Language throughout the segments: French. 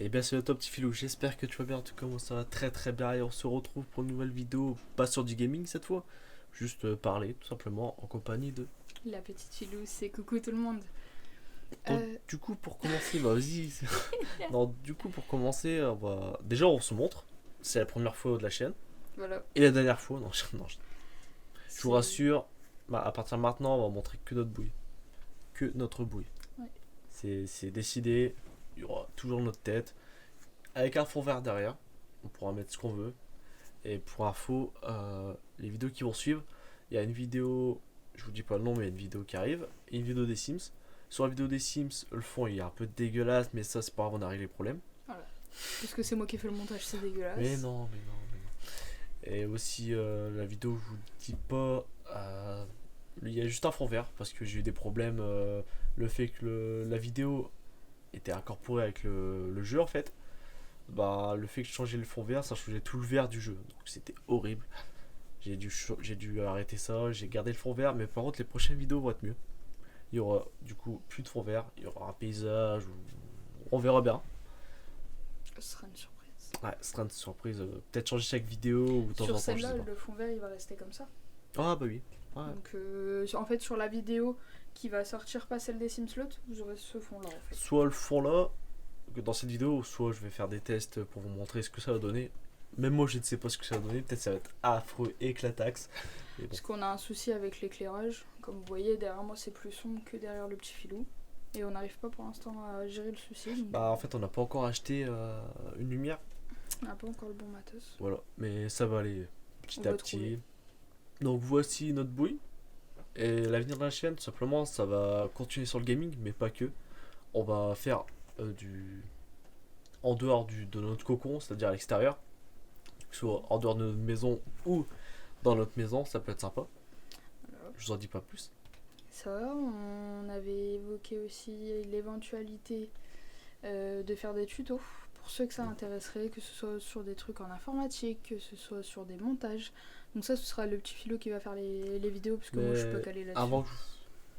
Et bien c'est le top petit filou, j'espère que tu vas bien, en tout cas moi ça va très très bien et on se retrouve pour une nouvelle vidéo, pas sur du gaming cette fois, juste parler tout simplement en compagnie de... La petite filou, c'est coucou tout le monde. Donc du coup pour commencer, bah vas-y, non du coup pour commencer, déjà on se montre, c'est la première fois de la chaîne, Voilà. et la dernière fois, non, non, je vous C'est- rassure, à partir de maintenant on va montrer que notre bouille, que notre bouille. Ouais. C'est décidé, il y aura toujours notre tête, avec un fond vert derrière, on pourra mettre ce qu'on veut. Et pour info, les vidéos qui vont suivre, il y a une vidéo, je vous dis pas le nom, mais il y a une vidéo qui arrive, et une vidéo des Sims. Sur la vidéo des Sims, le fond il est un peu dégueulasse, mais ça c'est pas grave, on a réglé le problème. Voilà. Parce que c'est moi qui ai fait le montage, c'est dégueulasse. Mais non, mais non, mais non. Et aussi, la vidéo, je vous dis pas, il y a juste un fond vert, parce que j'ai eu des problèmes, le fait que la vidéo était incorporée avec le jeu en fait. Bah, le fait que je changeais le fond vert, ça changeait tout le vert du jeu. Donc c'était horrible. J'ai dû arrêter ça, j'ai gardé le fond vert, mais par contre les prochaines vidéos vont être mieux. Il y aura du coup plus de fond vert, il y aura un paysage, on verra bien. Ce sera une surprise. Ouais, ce sera une surprise, peut-être changer chaque vidéo ou de temps en Sur temps, je sais celle-là, pas. le fond vert, il va rester comme ça. Ah bah oui, ouais. Donc, en fait, sur la vidéo qui va sortir, pas celle des Sims l'autre, vous aurez ce fond-là, en fait. Soit le fond là, que dans cette vidéo, soit je vais faire des tests pour vous montrer ce que ça va donner. Même moi je ne sais pas ce que ça va donner, peut-être ça va être affreux, éclataxe. Mais bon. Parce qu'on a un souci avec l'éclairage. Comme vous voyez, derrière moi, c'est plus sombre que derrière le petit filou. Et on n'arrive pas pour l'instant à gérer le souci. Donc Bah en fait on n'a pas encore acheté une lumière. on n'a pas encore le bon matos. Voilà, mais ça va aller petit On à va petit. trouver. Donc voici notre bouille. Et l'avenir de la chaîne, tout simplement, ça va continuer sur le gaming, mais pas que. On va faire du. En dehors de notre cocon, c'est-à-dire à l'extérieur. Que ce soit en dehors de notre maison ou dans notre maison, ça peut être sympa. Voilà. Je vous en dis pas plus. Ça, on avait évoqué aussi l'éventualité de faire des tutos pour ceux que ça intéresserait, que ce soit sur des trucs en informatique, que ce soit sur des montages. Donc ça, ce sera le petit philo qui va faire les vidéos, parce que moi, je suis pas Mais calée là-dessus. avant que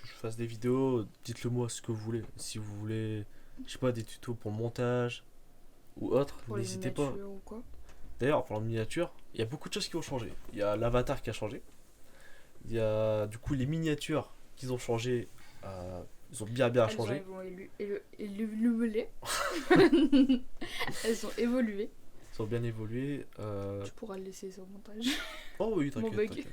je fasse des vidéos, dites-le moi ce que vous voulez. Si vous voulez, je sais pas, des tutos pour le montage ou autre, Pour les n'hésitez pas. miniatures ou quoi. D'ailleurs, pour la miniature, il y a beaucoup de choses qui ont changé. Il y a l'avatar qui a changé. Il y a du coup les miniatures qu'ils ont changé. Ils ont bien Elles changé. ont évolué. Elles ont évolué. Ils ont bien évolué. Tu pourras le laisser au montage. Oh oui, Mon t'inquiète, bug. t'inquiète.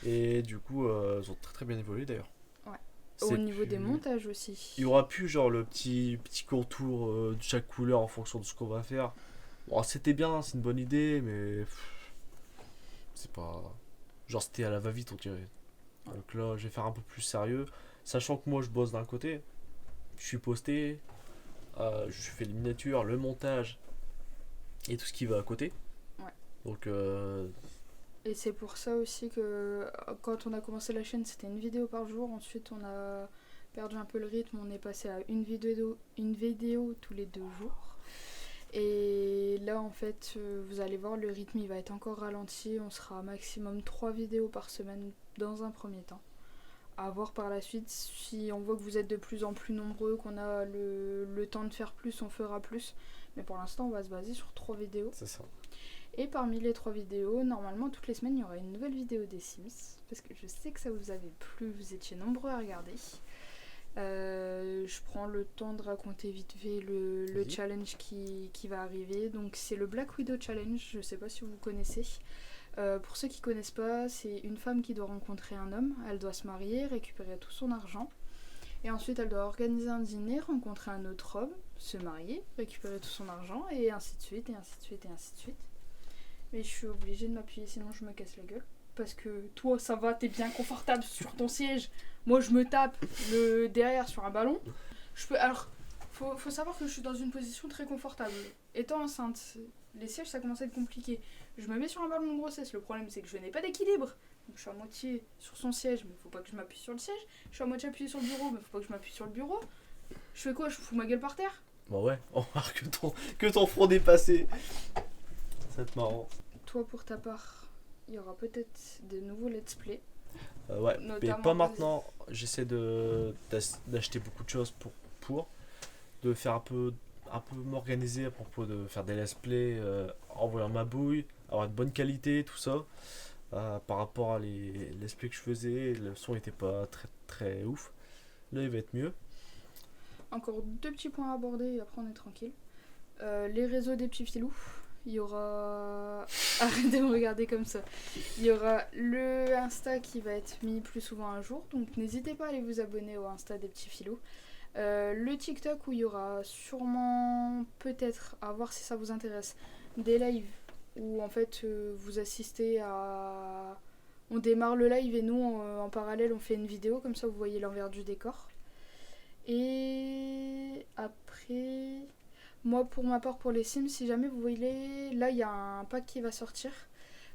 Et du coup, ils ont très bien évolué d'ailleurs. Ouais. C'est Au niveau des plus- montages aussi. Il y aura plus genre le petit contour de chaque couleur en fonction de ce qu'on va faire. Bon, c'était bien, c'est une bonne idée, mais c'est pas. Genre, c'était à la va-vite, on dirait. Donc là, je vais faire un peu plus sérieux. Sachant que moi, je bosse d'un côté, je suis posté, je fais les miniatures, le montage et tout ce qui va à côté. Ouais. Donc, Et c'est pour ça aussi que quand on a commencé la chaîne, c'était une vidéo par jour. Ensuite, on a perdu un peu le rythme. On est passé à une vidéo tous les 2 jours. Et là, en fait, vous allez voir, le rythme il va être encore ralenti. On sera à maximum 3 vidéos par semaine dans un premier temps. À voir par la suite, si on voit que vous êtes de plus en plus nombreux, qu'on a le temps de faire plus, on fera plus. Mais pour l'instant, on va se baser sur 3 vidéos. c'est ça. Et parmi les 3 vidéos, normalement, toutes les semaines, il y aura une nouvelle vidéo des Sims. Parce que je sais que ça vous avait plu, vous étiez nombreux à regarder. Je prends le temps de raconter vite fait le Vas-y. challenge qui va arriver. Donc c'est le Black Widow Challenge, je sais pas si vous connaissez. Pour ceux qui connaissent pas, c'est une femme qui doit rencontrer un homme, elle doit se marier, récupérer tout son argent. Et ensuite elle doit organiser un dîner, rencontrer un autre homme, se marier, récupérer tout son argent, et ainsi de suite, et ainsi de suite, et ainsi de suite. Mais je suis obligée de m'appuyer sinon je me casse la gueule. Parce que toi ça va, t'es bien confortable sur ton siège. Moi je me tape le derrière sur un ballon. Je peux. Alors, faut savoir que je suis dans une position très confortable. Étant enceinte, les sièges ça commence à être compliqué. Je me mets sur un ballon de grossesse. Le problème c'est que je n'ai pas d'équilibre. Donc je suis à moitié sur son siège, mais faut pas que je m'appuie sur le siège. Je suis à moitié appuyée sur le bureau, mais faut pas que je m'appuie sur le bureau. Je fais quoi? Je fous ma gueule par terre? Bon, ouais, on remarque que ton front dépassé. Ça va être marrant. Toi pour ta part, il y aura peut-être de nouveaux let's play. Ouais, mais Notamment pas maintenant. J'essaie d'acheter beaucoup de choses pour de faire un peu m'organiser à propos de faire des let's play, envoyer ma bouille, avoir une bonne qualité, tout ça. Par rapport à les let's play que je faisais, le son était pas très très ouf. Là, il va être mieux. Encore deux petits points à aborder et après on est tranquille. Les réseaux des petits filous. Il y aura. Arrêtez de me regarder comme ça. Il y aura le Insta qui va être mis plus souvent un jour. Donc n'hésitez pas à aller vous abonner au Insta des petits filous. Le TikTok où il y aura sûrement, peut-être, à voir si ça vous intéresse, des lives où en fait vous assistez à. On démarre le live et nous en parallèle on fait une vidéo, comme ça vous voyez l'envers du décor. Et après, moi pour ma part pour les Sims, si jamais vous voyez, là il y a un pack qui va sortir.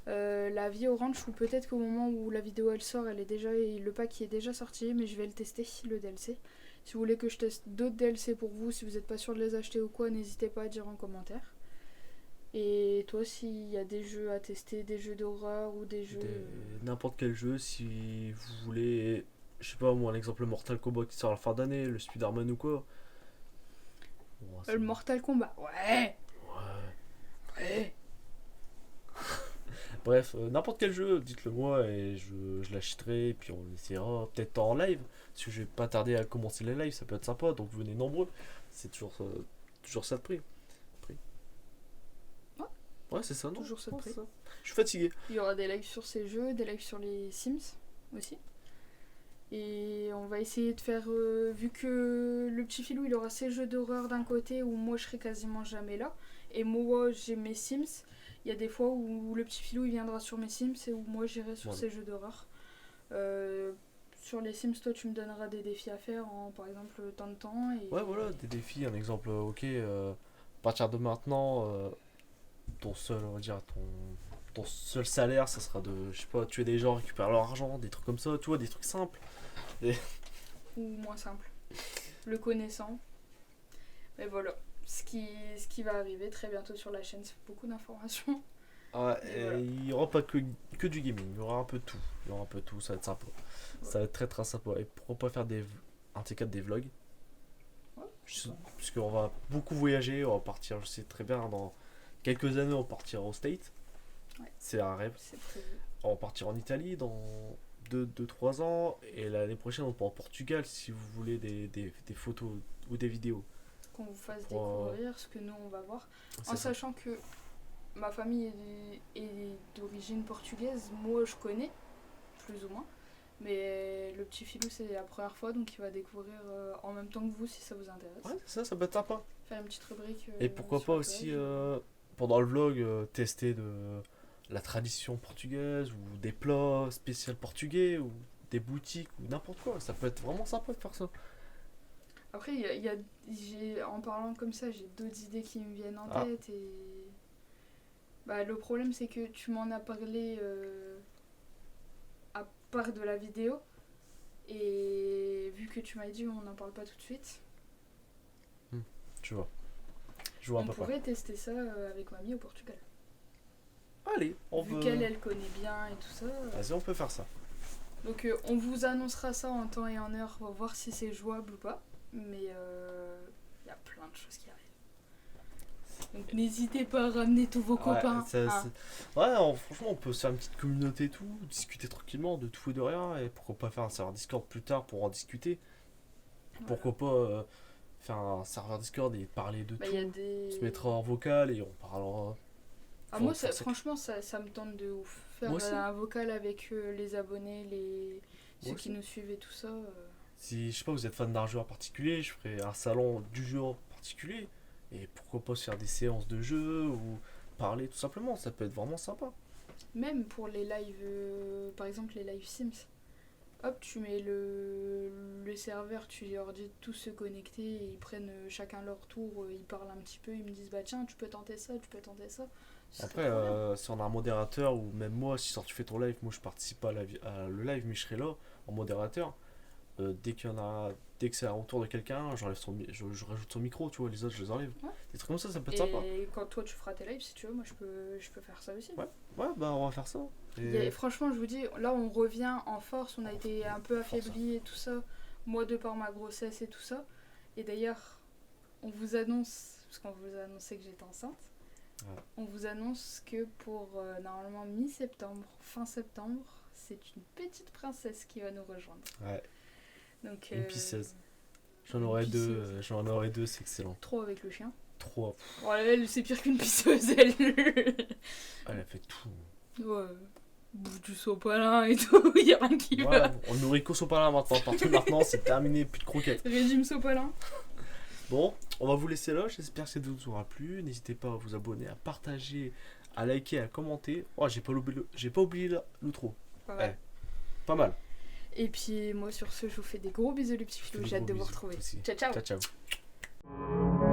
La vie orange, ou peut-être qu'au moment où la vidéo elle sort, elle est déjà, le pack qui est déjà sorti, mais je vais le tester, le DLC. Si vous voulez que je teste d'autres DLC pour vous, si vous n'êtes pas sûr de les acheter ou quoi, n'hésitez pas à dire en commentaire. Et toi, s'il y a des jeux à tester, des jeux d'horreur ou des jeux. N'importe quel jeu, si vous voulez, je sais pas moi, un exemple Mortal Kombat qui sort à la fin d'année, le Spider-Man ou quoi. Bon, Le Mortal Kombat, ouais. Ouais. Bref, n'importe quel jeu, dites-le moi et je l'achèterai et puis on essaiera peut-être en live. Parce que je vais pas tarder à commencer les lives, ça peut être sympa, donc venez nombreux. C'est toujours ça de prix. Ouais. Ouais, c'est ça, non? Toujours ça de prix. Je suis fatigué. Il y aura des lives sur ces jeux, des lives sur les Sims aussi. Et on va essayer de faire, vu que le petit filou il aura ses jeux d'horreur d'un côté où moi je serai quasiment jamais là, et moi j'ai mes Sims, il y a des fois où le petit filou il viendra sur mes Sims et où moi j'irai sur ses jeux d'horreur. Sur les Sims, toi tu me donneras des défis à faire en par exemple tant de temps. Et... Ouais, voilà, des défis, un exemple, ok, à partir de maintenant, ton seul, on va dire, ton seul salaire, ça sera de, je sais pas, tuer des gens, récupérer leur argent, des trucs comme ça, tu vois, des trucs simples. Ou moins simple. Le connaissant. Mais voilà, ce qui va arriver très bientôt sur la chaîne, c'est beaucoup d'informations. Ouais, Et voilà. il n'y aura pas que du gaming, il y aura un peu de tout. Il y aura un peu de tout, ça va être sympa. Ouais. Ça va être très très sympa. Et pourquoi pas faire un T4 des vlogs? Ouais. Puisqu'on va beaucoup voyager, on va partir, je sais très bien, dans quelques années, on partira au State. Ouais. C'est un rêve. C'est prévu. On va partir en Italie dans 2-3 ans. Et l'année prochaine, on part au Portugal si vous voulez des photos ou des vidéos. Qu'on vous fasse Pour, découvrir ce que nous on va voir. c'est En ça. sachant que ma famille est d'origine portugaise, moi je connais, plus ou moins. Mais le petit filou c'est la première fois donc il va découvrir en même temps que vous si ça vous intéresse. Ouais, ça peut être sympa. Faire une petite rubrique. Et pourquoi sur pas la aussi, plage. pendant le vlog, tester la tradition portugaise ou des plats spéciaux portugais ou des boutiques ou n'importe quoi. Ça peut être vraiment sympa de faire ça. Après, en parlant comme ça, j'ai d'autres idées qui me viennent en Ah. tête. Et bah, le problème, c'est que tu m'en as parlé à part de la vidéo. Et vu que tu m'as dit on n'en parle pas tout de suite, Tu vois. Je vois à on peu près. pourrait tester ça avec mamie au Portugal. Allez, on Vu veut. qu'elle, elle connaît bien et tout ça. Vas-y, on peut faire ça. Donc on vous annoncera ça en temps et en heure, on va voir si c'est jouable ou pas. Mais il y a plein de choses qui arrivent. Donc n'hésitez pas à ramener tous vos copains. Hein. Ouais, franchement, on peut se faire une petite communauté et tout, discuter tranquillement de tout et de rien. Et pourquoi pas faire un serveur Discord plus tard pour en discuter. Voilà. Pourquoi pas faire un serveur Discord et parler de Bah, tout. y a des... On se mettra en vocal et on parlera. Ah, Faut moi, faire ça. franchement, ça me tente de ouf. Faire Moi aussi. un vocal avec les abonnés, ceux Moi qui aussi. nous suivent et tout ça. Si je sais pas, vous êtes fan d'un joueur particulier, je ferai un salon du joueur particulier. Et pourquoi pas se faire des séances de jeu ou parler tout simplement, ça peut être vraiment sympa. Même pour les lives, par exemple les lives Sims. Hop, tu mets le serveur, tu leur dis de tous se connecter, et ils prennent chacun leur tour, ils parlent un petit peu, ils me disent bah tiens, tu peux tenter ça, tu peux tenter ça. Ce Après, serait trop bien. si on a un modérateur ou même moi, si tu fais ton live, moi je participe pas à le live, mais je serai là en modérateur. Dès que c'est un retour de quelqu'un, je rajoute son micro, tu vois, les autres je les enlève. Ouais. Des trucs comme ça peut être sympa. Et quand toi tu feras tes lives, si tu veux, moi je peux faire ça aussi. Ouais, ouais, bah on va faire ça. Franchement, je vous dis, là on revient en force, on a été un peu Force. affaibli et tout ça, moi de par ma grossesse et tout ça. Et d'ailleurs, on vous annonce, parce qu'on vous a annoncé que j'étais enceinte. Ouais. On vous annonce que pour normalement mi-septembre, fin septembre, c'est une petite princesse qui va nous rejoindre. Ouais. Donc, Une pisseuse. J'en une aurai pisseuse. deux, j'en aurai deux, c'est excellent. 3 avec le chien. 3. Oh, elle, c'est pire qu'une pisseuse, elle. Elle a fait tout. Ouais. Bouffe du sopalin et tout, il y a rien qui va. Ouais, on nourrit qu'au sopalin maintenant. Maintenant, c'est terminé, plus de croquettes. Régime sopalin. Bon, on va vous laisser là. J'espère que cette vidéo vous aura plu. N'hésitez pas à vous abonner, à partager, à liker, à commenter. Oh, j'ai pas oublié l'outro. Pas mal. Ouais. Pas mal. Et puis moi sur ce, je vous fais des gros bisous les petits filous, j'ai hâte de vous retrouver. Aussi. Ciao ciao. Ciao, ciao.